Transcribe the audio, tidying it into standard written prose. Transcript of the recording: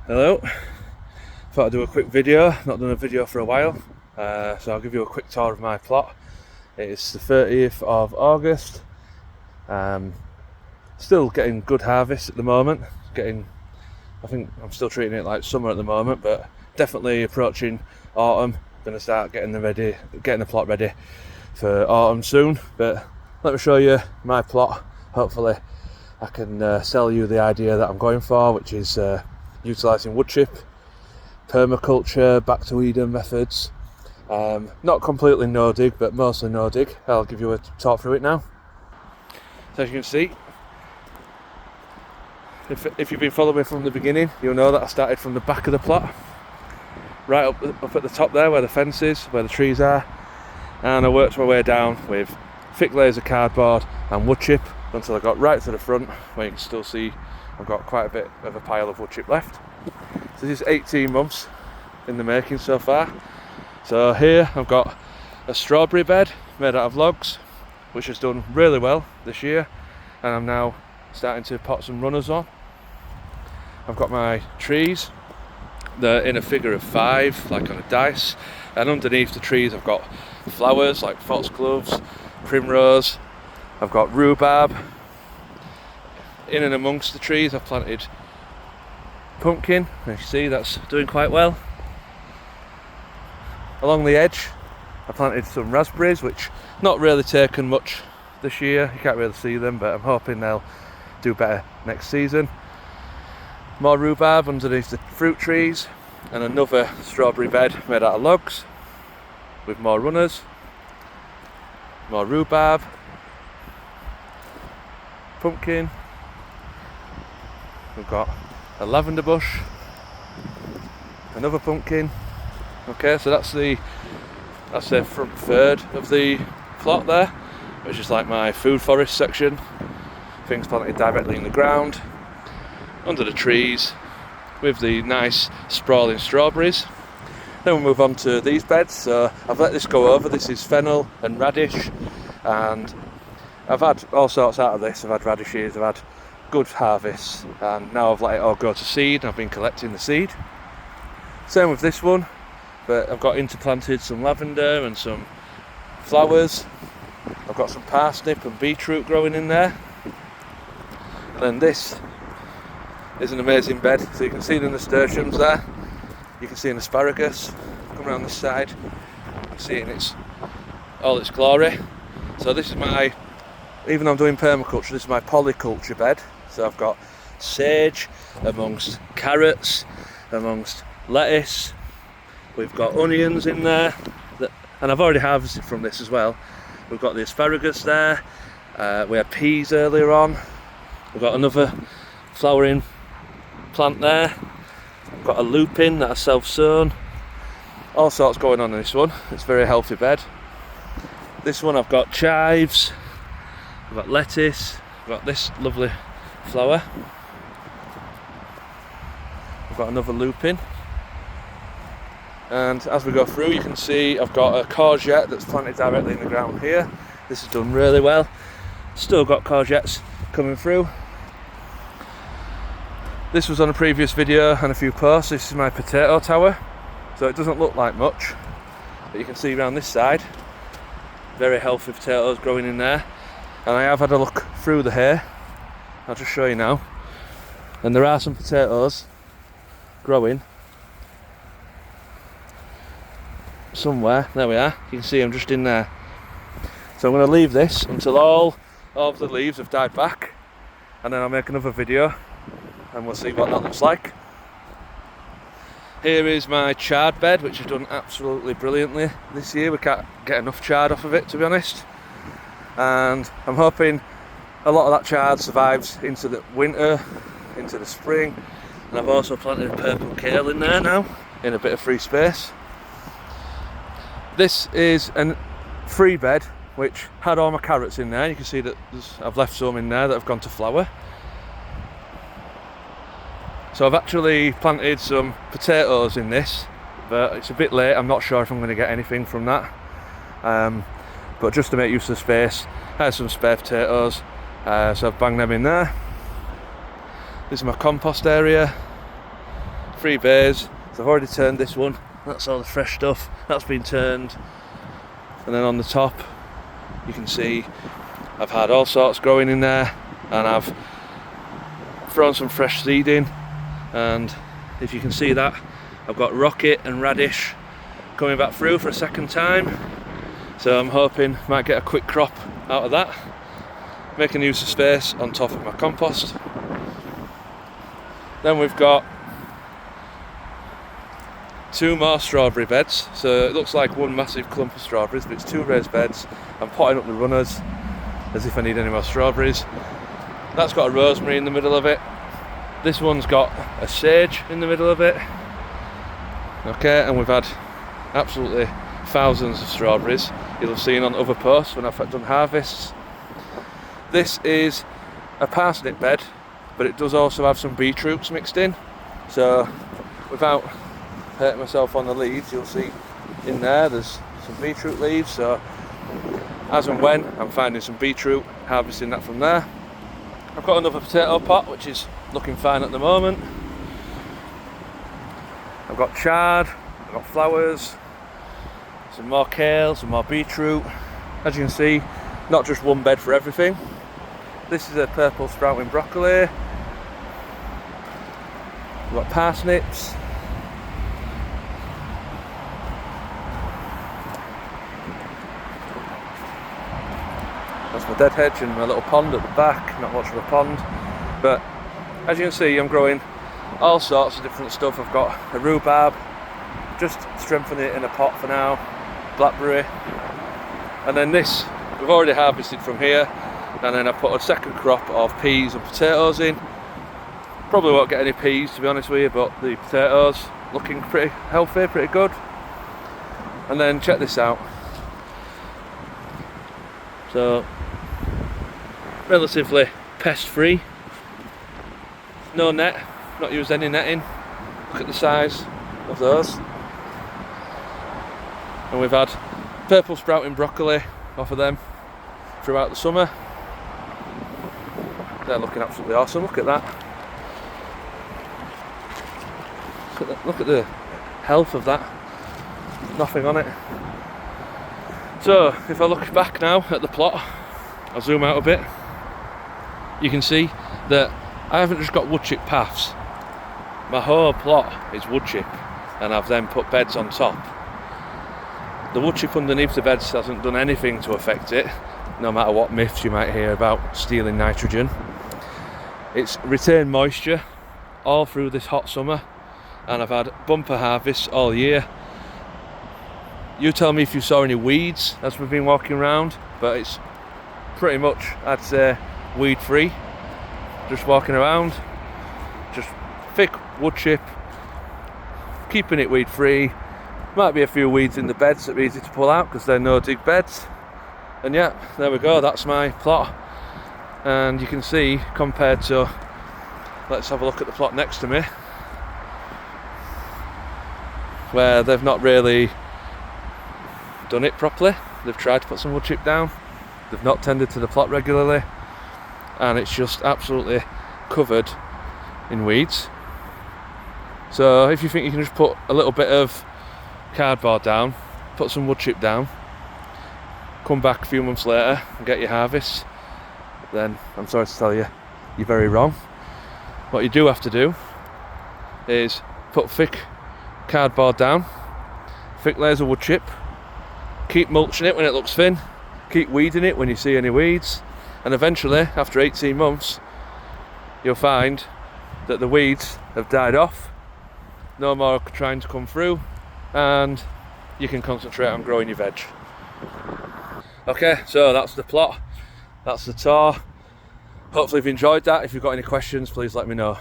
Hello, thought I'd do a quick video, not done a video for a while, so I'll give you a quick tour of my plot. It's the 30th of August, still getting good harvest at the moment, I think I'm still treating it like summer at the moment, but definitely approaching autumn. Going to start getting the plot ready for autumn soon, but let me show you my plot. Hopefully I can sell you the idea that I'm going for, which is utilising woodchip, permaculture, back to Eden methods. Not completely no dig, but mostly no dig. I'll give you a talk through it now. So as you can see, if you've been following me from the beginning, you'll know that I started from the back of the plot, right up at the top there where the fence is, where the trees are, and I worked my way down with thick layers of cardboard and woodchip until I got right to the front, where you can still see I've got quite a bit of a pile of woodchip left. So this is 18 months in the making so far. So here I've got a strawberry bed made out of logs, which has done really well this year, and I'm now starting to pot some runners on. I've got my trees, they're in a figure of 5, like on a dice, and underneath the trees I've got flowers like foxgloves, primrose, I've got rhubarb. In and amongst the trees I've planted pumpkin, as you see that's doing quite well. Along the edge I planted some raspberries, which not really taken much this year, you can't really see them, but I'm hoping they'll do better next season. More rhubarb underneath the fruit trees, and another strawberry bed made out of logs with more runners, more rhubarb, pumpkin. We've got a lavender bush, another pumpkin. Okay, so that's the front third of the plot there, which is like my food forest section. Things planted directly in the ground, under the trees, with the nice sprawling strawberries. Then we'll move on to these beds. So I've let this go over. This is fennel and radish, and I've had all sorts out of this. I've had radishes, I've had good harvests, and now I've let it all go to seed. I've been collecting the seed. Same with this one, but I've got interplanted some lavender and some flowers. I've got some parsnip and beetroot growing in there. And then this is an amazing bed. So you can see the nasturtiums there. You can see an asparagus. Come around this side, you can see it in all its glory. So this is even though I'm doing permaculture, this is my polyculture bed. So I've got sage amongst carrots, amongst lettuce. We've got onions in there, and I've already harvested from this as well. We've got the asparagus there. We had peas earlier on. We've got another flowering plant there. I've got a lupin that I self-sown. All sorts going on in this one. It's a very healthy bed. This one I've got chives. I've got lettuce. I've got this lovely flower. I've got another lupin. And as we go through, you can see I've got a courgette that's planted directly in the ground here. This has done really well. Still got courgettes coming through. This was on a previous video and a few posts. This is my potato tower. So it doesn't look like much, but you can see around this side, very healthy potatoes growing in there. And I have had a look through the hay. I'll just show you now. And there are some potatoes growing somewhere. There we are. You can see them just in there. So I'm going to leave this until all of the leaves have died back, and then I'll make another video and we'll see what that looks like. Here is my chard bed, which has done absolutely brilliantly this year. We can't get enough chard off of it, to be honest. And I'm hoping a lot of that chard survives into the winter, into the spring. And I've also planted a purple kale in there now, in a bit of free space. This is a free bed which had all my carrots in there. You can see that I've left some in there that have gone to flower. So I've actually planted some potatoes in this, but it's a bit late. I'm not sure if I'm going to get anything from that. But just to make use of the space, I have some spare potatoes, so I've banged them in there. This is my compost area, 3 bays. So I've already turned this one. That's all the fresh stuff. That's been turned. And then on the top, you can see I've had all sorts growing in there, and I've thrown some fresh seed in. And if you can see that, I've got rocket and radish coming back through for a second time. So I'm hoping I might get a quick crop out of that, making use of space on top of my compost. Then we've got 2 more strawberry beds. So it looks like one massive clump of strawberries, but it's 2 raised beds. I'm potting up the runners as if I need any more strawberries. That's got a rosemary in the middle of it. This one's got a sage in the middle of it. Okay, and we've had absolutely thousands of strawberries. You'll have seen on other posts when I've done harvests. This is a parsnip bed, but it does also have some beetroots mixed in. So without hurting myself on the leaves, you'll see in there's some beetroot leaves. So as and when I'm finding some beetroot, harvesting that from there. I've got another potato pot which is looking fine at the moment. I've got chard, I've got flowers, some more kale, some more beetroot. As you can see, not just one bed for everything. This is a purple sprouting broccoli. We've got parsnips. That's my dead hedge and my little pond at the back, not much of a pond. But as you can see, I'm growing all sorts of different stuff. I've got a rhubarb, just strengthening it in a pot for now, blackberry. And then this, we've already harvested from here. And then I put a second crop of peas and potatoes in. Probably won't get any peas to be honest with you, but the potatoes looking pretty healthy, pretty good. And then check this out. So, relatively pest free. No net, not used any netting. Look at the size of those. And we've had purple sprouting broccoli off of them throughout the summer. They're looking absolutely awesome, look at that. Look at the health of that. Nothing on it. So, if I look back now at the plot, I'll zoom out a bit. You can see that I haven't just got woodchip paths. My whole plot is woodchip, and I've then put beds on top. The woodchip underneath the beds hasn't done anything to affect it, no matter what myths you might hear about stealing nitrogen. It's retained moisture all through this hot summer, and I've had bumper harvests all year. You tell me if you saw any weeds as we've been walking around, but it's pretty much, I'd say, weed free. Just walking around, just thick wood chip, keeping it weed free. Might be a few weeds in the beds that are easy to pull out because they're no dig beds. And yeah, there we go, that's my plot. And you can see, compared to, let's have a look at the plot next to me, where they've not really done it properly. They've tried to put some wood chip down, they've not tended to the plot regularly, and it's just absolutely covered in weeds. So if you think you can just put a little bit of cardboard down, put some wood chip down, come back a few months later and get your harvest, then I'm sorry to tell you, you're very wrong. What you do have to do is put thick cardboard down, thick layers of wood chip, keep mulching it when it looks thin, keep weeding it when you see any weeds, and eventually, after 18 months, you'll find that the weeds have died off, no more trying to come through, and you can concentrate on growing your veg. Okay, so that's the plot, that's the tour. Hopefully you've enjoyed that. If you've got any questions, please let me know.